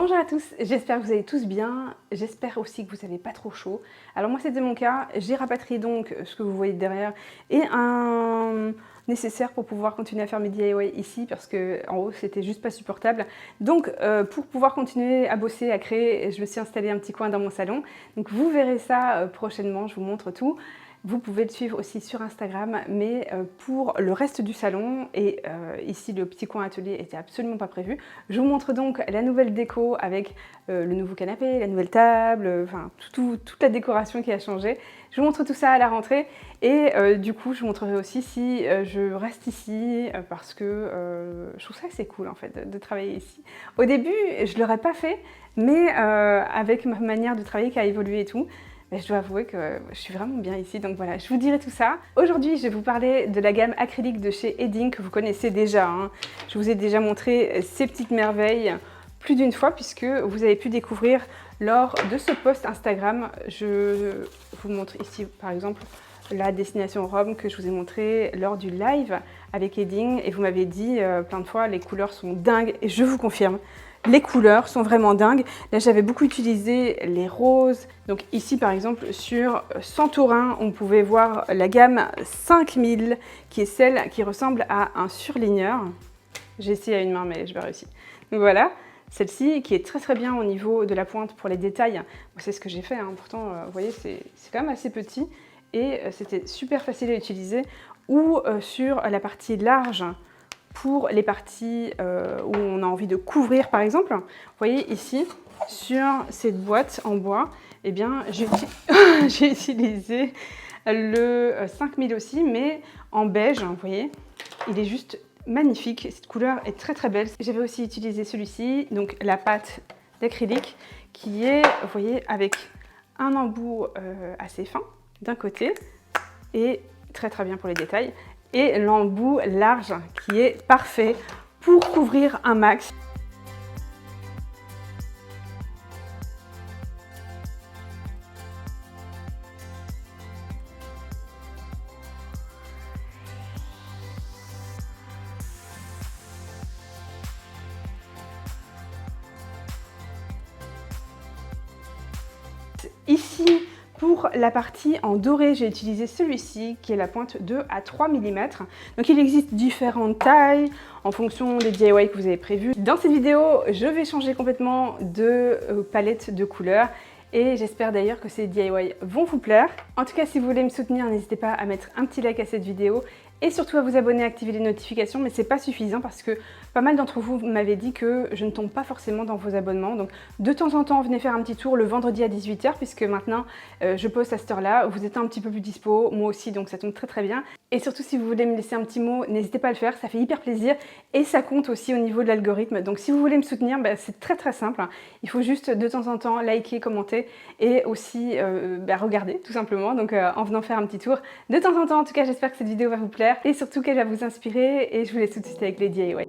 Bonjour à tous, j'espère que vous allez tous bien, j'espère aussi que vous n'avez pas trop chaud. Alors moi c'était mon cas, j'ai rapatrié donc ce que vous voyez derrière et un nécessaire pour pouvoir continuer à faire mes DIY ici parce que en haut c'était juste pas supportable. Donc pour pouvoir continuer à bosser, à créer, je me suis installée un petit coin dans mon salon. Donc vous verrez ça prochainement, je vous montre tout. Vous pouvez le suivre aussi sur Instagram, mais pour le reste du salon, et ici le petit coin atelier n'était absolument pas prévu, je vous montre donc la nouvelle déco avec le nouveau canapé, la nouvelle table, enfin toute la décoration qui a changé. Je vous montre tout ça à la rentrée et du coup je vous montrerai aussi si je reste ici parce que je trouve ça assez cool en fait de travailler ici. Au début je ne l'aurais pas fait, mais avec ma manière de travailler qui a évolué et tout, mais je dois avouer que je suis vraiment bien ici, donc voilà, je vous dirai tout ça. Aujourd'hui, je vais vous parler de la gamme acrylique de chez Edding que vous connaissez déjà. Je vous ai déjà montré ces petites merveilles plus d'une fois puisque vous avez pu découvrir lors de ce post Instagram. Je vous montre ici par exemple la destination Rome que je vous ai montré lors du live avec Edding et vous m'avez dit plein de fois les couleurs sont dingues et je vous confirme. Les couleurs sont vraiment dingues. Là, j'avais beaucoup utilisé les roses. Donc ici, par exemple, sur Santorin, on pouvait voir la gamme 5000, qui est celle qui ressemble à un surligneur. J'ai essayé à une main, mais je vais réussir. Donc voilà, celle-ci qui est très très bien au niveau de la pointe pour les détails. C'est ce que j'ai fait, hein. Pourtant, vous voyez, c'est quand même assez petit. Et c'était super facile à utiliser. Ou sur la partie large, pour les parties où on a envie de couvrir par exemple. Vous voyez ici, sur cette boîte en bois, eh bien j'ai utilisé le 5000 aussi, mais en beige, vous voyez. Il est juste magnifique, cette couleur est très très belle. J'avais aussi utilisé celui-ci, donc la pâte d'acrylique, qui est, vous voyez, avec un embout assez fin d'un côté, et très très bien pour les détails. Et l'embout large qui est parfait pour couvrir un max. Ici, pour la partie en doré, j'ai utilisé celui-ci qui est la pointe 2 à 3 mm. Donc il existe différentes tailles en fonction des DIY que vous avez prévus. Dans cette vidéo, je vais changer complètement de palette de couleurs et j'espère d'ailleurs que ces DIY vont vous plaire. En tout cas, si vous voulez me soutenir, n'hésitez pas à mettre un petit like à cette vidéo et surtout à vous abonner, à activer les notifications, mais c'est pas suffisant parce que pas mal d'entre vous m'avaient dit que je ne tombe pas forcément dans vos abonnements. Donc de temps en temps, venez faire un petit tour le vendredi à 18 h puisque maintenant je poste à cette heure-là. Vous êtes un petit peu plus dispo, moi aussi, donc ça tombe très très bien. Et surtout, si vous voulez me laisser un petit mot, n'hésitez pas à le faire, ça fait hyper plaisir et ça compte aussi au niveau de l'algorithme. Donc si vous voulez me soutenir, c'est très très simple. Il faut juste de temps en temps liker, commenter et aussi regarder tout simplement. Donc en venant faire un petit tour de temps en temps. En tout cas, j'espère que cette vidéo va vous plaire et surtout qu'elle va vous inspirer et je vous laisse tout de suite avec les DIY.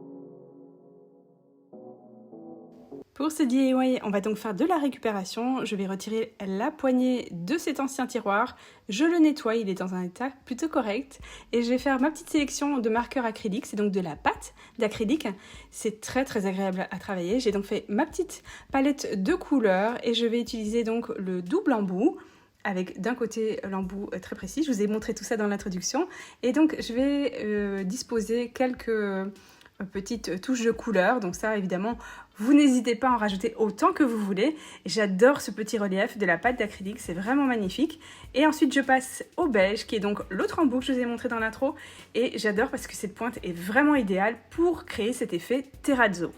Pour ce DIY, on va donc faire de la récupération. Je vais retirer la poignée de cet ancien tiroir. Je le nettoie, il est dans un état plutôt correct. Et je vais faire ma petite sélection de marqueurs acryliques. C'est donc de la pâte d'acrylique. C'est très très agréable à travailler. J'ai donc fait ma petite palette de couleurs et je vais utiliser donc le double embout, avec d'un côté l'embout très précis. Je vous ai montré tout ça dans l'introduction. Et donc je vais disposer quelques petites touches de couleur. Donc ça évidemment, vous n'hésitez pas à en rajouter autant que vous voulez. J'adore ce petit relief de la pâte d'acrylique, c'est vraiment magnifique. Et ensuite je passe au beige qui est donc l'autre embout que je vous ai montré dans l'intro. Et j'adore parce que cette pointe est vraiment idéale pour créer cet effet terrazzo.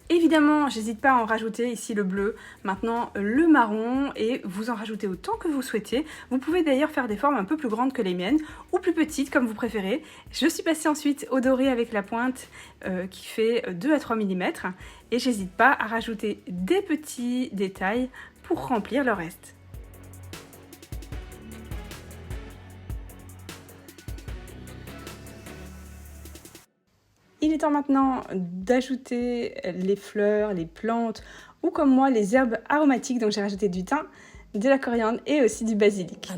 Évidemment, j'hésite pas à en rajouter ici le bleu, maintenant le marron et vous en rajoutez autant que vous souhaitez. Vous pouvez d'ailleurs faire des formes un peu plus grandes que les miennes ou plus petites comme vous préférez. Je suis passée ensuite au doré avec la pointe qui fait 2 à 3 mm et j'hésite pas à rajouter des petits détails pour remplir le reste. Il est temps maintenant d'ajouter les fleurs, les plantes ou comme moi les herbes aromatiques. Donc j'ai rajouté du thym, de la coriandre et aussi du basilic.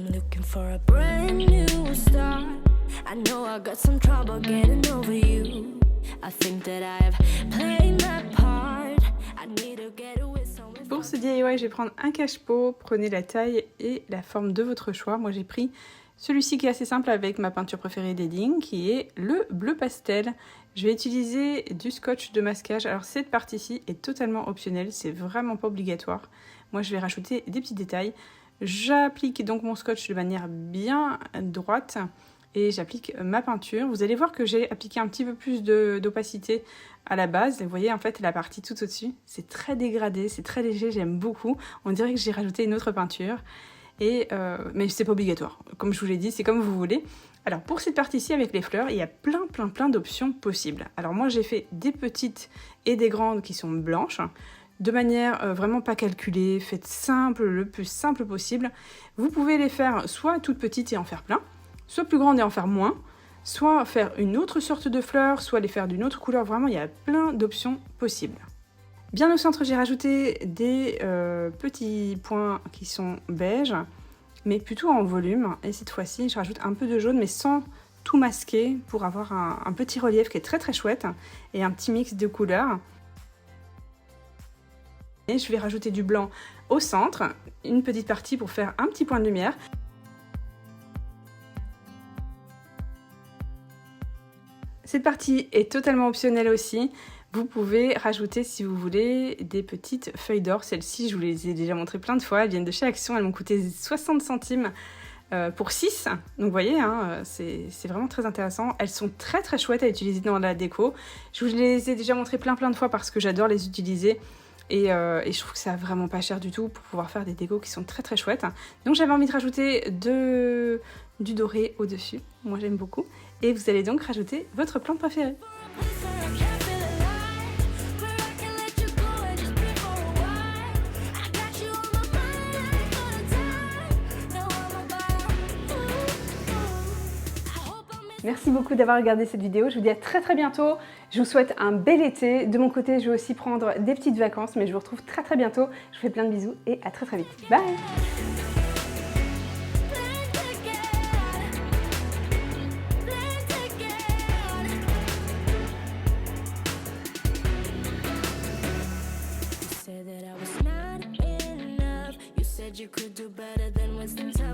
I think that I've played my part. I need to get away. Pour ce DIY, je vais prendre un cache-pot, prenez la taille et la forme de votre choix. Moi j'ai pris celui-ci qui est assez simple avec ma peinture préférée d'Edding, qui est le bleu pastel. Je vais utiliser du scotch de masquage. Alors cette partie-ci est totalement optionnelle, c'est vraiment pas obligatoire. Moi je vais rajouter des petits détails. J'applique donc mon scotch de manière bien droite et j'applique ma peinture. Vous allez voir que j'ai appliqué un petit peu plus d'opacité à la base. Vous voyez en fait la partie tout au-dessus, c'est très dégradé, c'est très léger, j'aime beaucoup. On dirait que j'ai rajouté une autre peinture. Mais c'est pas obligatoire. Comme je vous l'ai dit, c'est comme vous voulez. Alors pour cette partie-ci avec les fleurs, il y a plein d'options possibles. Alors moi j'ai fait des petites et des grandes qui sont blanches, de manière vraiment pas calculée, faites simple, le plus simple possible. Vous pouvez les faire soit toutes petites et en faire plein, soit plus grandes et en faire moins, soit faire une autre sorte de fleurs, soit les faire d'une autre couleur. Vraiment, il y a plein d'options possibles. Bien au centre, j'ai rajouté des petits points qui sont beige, mais plutôt en volume. Et cette fois-ci, je rajoute un peu de jaune, mais sans tout masquer, pour avoir un petit relief qui est très chouette, et un petit mix de couleurs. Et je vais rajouter du blanc au centre, une petite partie pour faire un petit point de lumière. Cette partie est totalement optionnelle aussi. Vous pouvez rajouter, si vous voulez, des petites feuilles d'or. Celles-ci, je vous les ai déjà montrées plein de fois. Elles viennent de chez Action. Elles m'ont coûté 60 centimes pour 6. Donc vous voyez, hein, c'est vraiment très intéressant. Elles sont très chouettes à utiliser dans la déco. Je vous les ai déjà montrées plein de fois parce que j'adore les utiliser. Et je trouve que ça vraiment pas cher du tout pour pouvoir faire des décos qui sont très chouettes. Donc j'avais envie de rajouter du doré au-dessus. Moi j'aime beaucoup. Et vous allez donc rajouter votre plante préférée. Merci beaucoup d'avoir regardé cette vidéo, je vous dis à très bientôt, je vous souhaite un bel été, de mon côté je vais aussi prendre des petites vacances, mais je vous retrouve très bientôt, je vous fais plein de bisous et à très vite, bye. You could do better than wasting time.